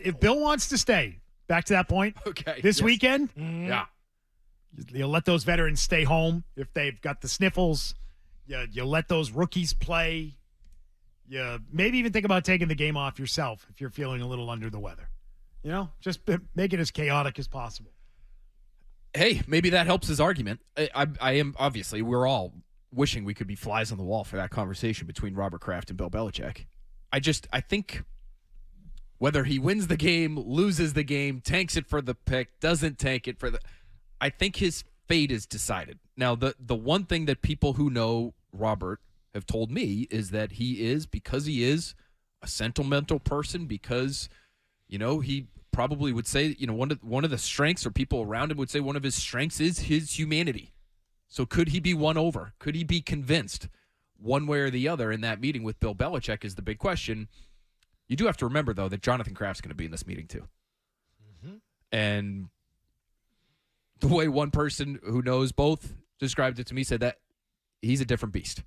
If Bill wants to stay, back to that point, this weekend, Yeah. you let those veterans stay home if they've got the sniffles. You let those rookies play. You maybe even think about taking the game off yourself if you're feeling a little under the weather. Just make it as chaotic as possible. Hey, maybe that helps his argument. I am, obviously, we're all wishing we could be flies on the wall for that conversation between Robert Kraft and Bill Belichick. I think whether he wins the game, loses the game, tanks it for the pick, doesn't tank it for the... I think his fate is decided. Now, the one thing that people who know Robert have told me is that because he is a sentimental person, because, he probably would say, one of the strengths, or people around him would say one of his strengths is his humanity. So could he be won over? Could he be convinced one way or the other in that meeting with Bill Belichick is the big question. You do have to remember, though, that Jonathan Kraft's going to be in this meeting, too. Mm-hmm. And the way one person who knows both described it to me said that he's a different beast.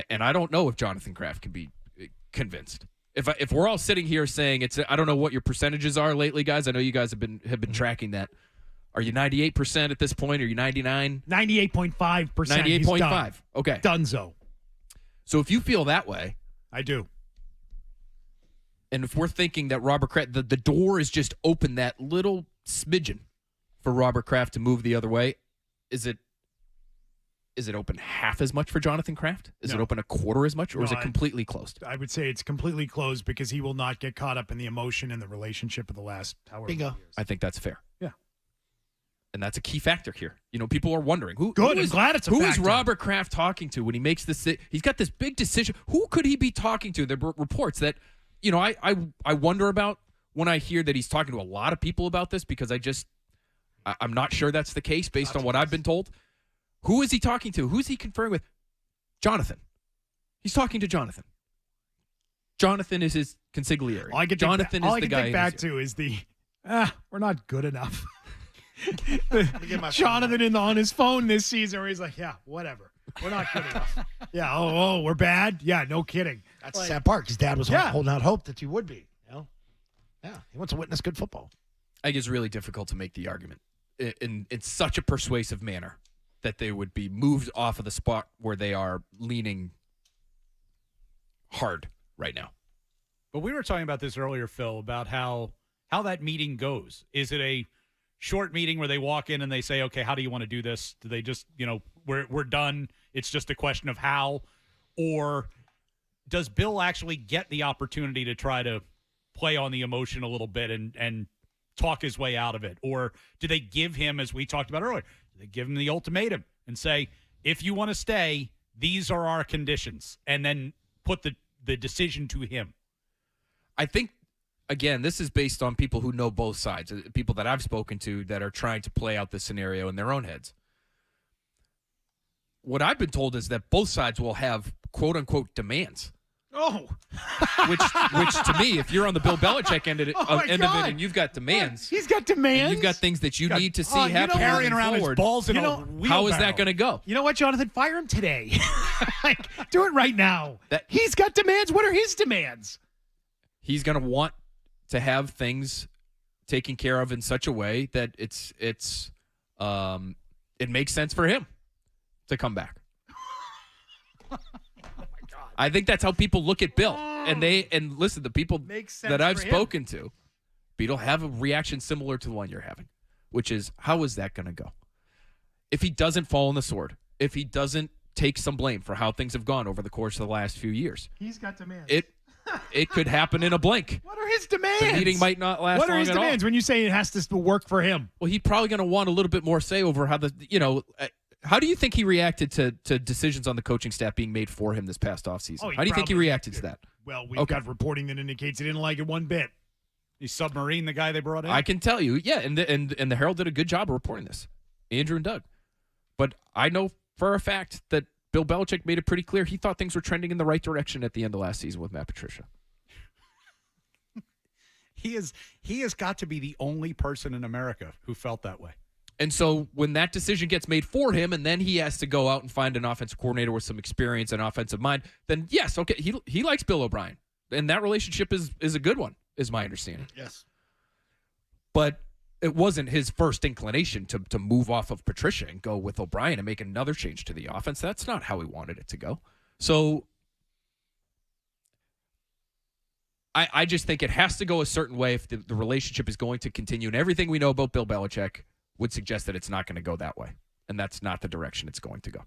And I don't know if Jonathan Kraft can be convinced. If we're all sitting here saying I don't know what your percentages are lately, guys. I know you guys have been tracking that. Are you 98% at this point? Are you 99? 98.5%. 98.5. Okay. Dunzo. So if you feel that way, I do. And if we're thinking that Robert Kraft, the door is just open that little smidgen for Robert Kraft to move the other way, is it open half as much for Jonathan Kraft? Is it open a quarter as much, or is it completely closed? I would say it's completely closed because he will not get caught up in the emotion and the relationship of the last however many years. I think that's fair. Yeah. And that's a key factor here. People are wondering I'm glad it's a factor. Who is Robert Kraft talking to when he makes this? He's got this big decision. Who could he be talking to? There are reports that, I wonder about when I hear that he's talking to a lot of people about this, because I'm not sure that's the case based on what I've been told. Who is he talking to? Who's he conferring with? Jonathan. He's talking to Jonathan. Jonathan is his consigliere. All I can think back to is we're not good enough. Jonathan on his phone this season where he's like, yeah, whatever. We're not good enough. Yeah, we're bad? Yeah, no kidding. That's the sad part. His dad was holding out hope that you would be. Yeah, he wants to witness good football. I think it's really difficult to make the argument in such a persuasive manner that they would be moved off of the spot where they are leaning hard right now. But we were talking about this earlier, Phil, about how that meeting goes. Is it a short meeting where they walk in and they say, okay, how do you want to do this? Do they just, we're done, it's just a question of how? Or does Bill actually get the opportunity to try to play on the emotion a little bit and talk his way out of it? Or do they give him, as we talked about earlier, they give him the ultimatum and say, if you want to stay, these are our conditions, and then put the decision to him? I think, again, this is based on people who know both sides, people that I've spoken to that are trying to play out this scenario in their own heads. What I've been told is that both sides will have quote-unquote demands. Oh. which to me, if you're on the Bill Belichick end of it and you've got demands. He's got demands. You've got things that you need to see happen. Carrying around his balls in a wheelbarrow. How is that going to go? You know what, Jonathan? Fire him today. Do it right now. He's got demands. What are his demands? He's going to want to have things taken care of in such a way that it makes sense for him to come back. I think that's how people look at Bill. And listen, the people that I've spoken to, Beetle, have a reaction similar to the one you're having, which is, how is that going to go? If he doesn't fall on the sword, if he doesn't take some blame for how things have gone over the course of the last few years. He's got demands. It could happen in a blink. What are his demands? The meeting might not last long at all. What are his demands when you say it has to work for him? Well, he's probably going to want a little bit more say over how how do you think he reacted to decisions on the coaching staff being made for him this past offseason? How do you think he reacted to that? Well, we've got reporting that indicates he didn't like it one bit. He submarined the guy they brought in? I can tell you, yeah, and the Herald did a good job of reporting this, Andrew and Doug. But I know for a fact that Bill Belichick made it pretty clear he thought things were trending in the right direction at the end of last season with Matt Patricia. He has got to be the only person in America who felt that way. And so when that decision gets made for him and then he has to go out and find an offensive coordinator with some experience and offensive mind, then yes, okay, he likes Bill O'Brien. And that relationship is a good one. is my understanding. Yes. But it wasn't his first inclination to move off of Patricia and go with O'Brien and make another change to the offense. That's not how he wanted it to go. So I just think it has to go a certain way if the relationship is going to continue. And everything we know about Bill Belichick would suggest that it's not going to go that way. And that's not the direction it's going to go.